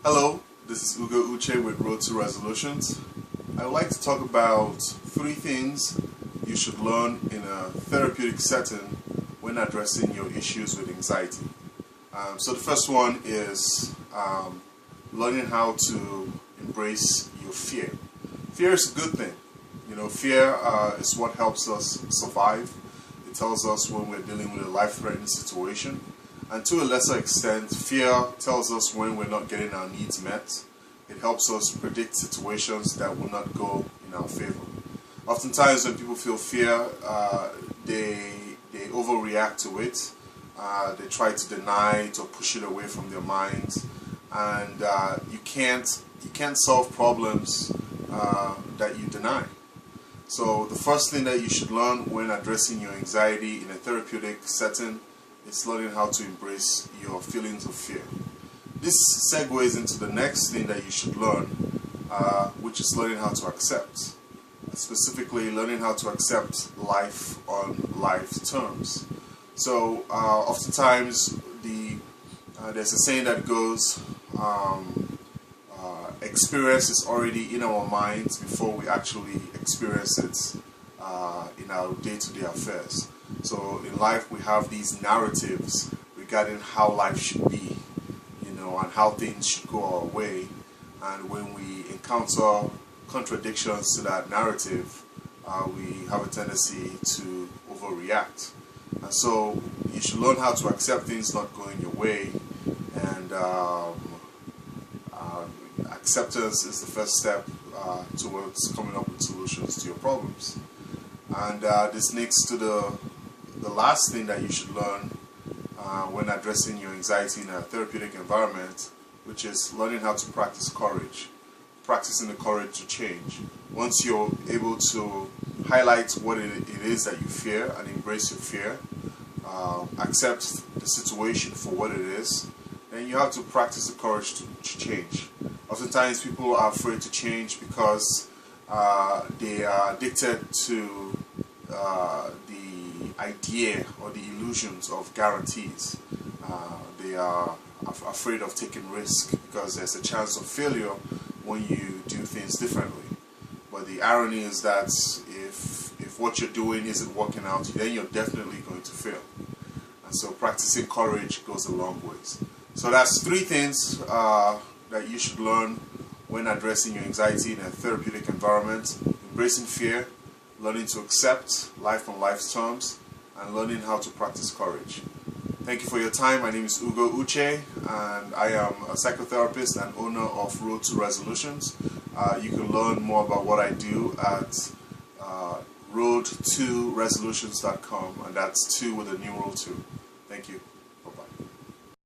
Hello, this is Ugo Uche with Road to Resolutions. I would like to talk about 3 things you should learn in a therapeutic setting when addressing your issues with anxiety. So the first one is learning how to embrace your fear. Fear is a good thing. You know, fear is what helps us survive. It tells us when we're dealing with a life-threatening situation. And to a lesser extent, fear tells us when we're not getting our needs met. It helps us predict situations that will not go in our favor. Oftentimes when people feel fear, they overreact to it. They try to deny it or push it away from their minds. And you can't solve problems that you deny. So the first thing that you should learn when addressing your anxiety in a therapeutic setting is learning how to embrace your feelings of fear. This segues into the next thing that you should learn, which is learning how to accept. Specifically, learning how to accept life on life terms. So, oftentimes, there's a saying that goes, experience is already in our minds before we actually experience it in our day-to-day affairs. So in life we have these narratives regarding how life should be, you know, and how things should go our way. And when we encounter contradictions to that narrative, we have a tendency to overreact. And so you should learn how to accept things not going your way, and acceptance is the first step towards coming up with solutions to your problems. And this leads to the last thing that you should learn when addressing your anxiety in a therapeutic environment, which is learning how to practice courage, practicing the courage to change. Once you're able to highlight what it is that you fear and embrace your fear, accept the situation for what it is, then you have to practice the courage to change. Oftentimes people are afraid to change because they are addicted to the idea or the illusions of guarantees. They are afraid of taking risk because there's a chance of failure when you do things differently. But the irony is that if what you're doing isn't working out, then you're definitely going to fail. And so practicing courage goes a long ways. So that's 3 things that you should learn when addressing your anxiety in a therapeutic environment: embracing fear, learning to accept life on life's terms, and learning how to practice courage. Thank you for your time. My name is Ugo Uche, and I am a psychotherapist and owner of Road to Resolutions. You can learn more about what I do at road2resolutions.com, and that's 2 with a numeral 2. Thank you. Bye-bye.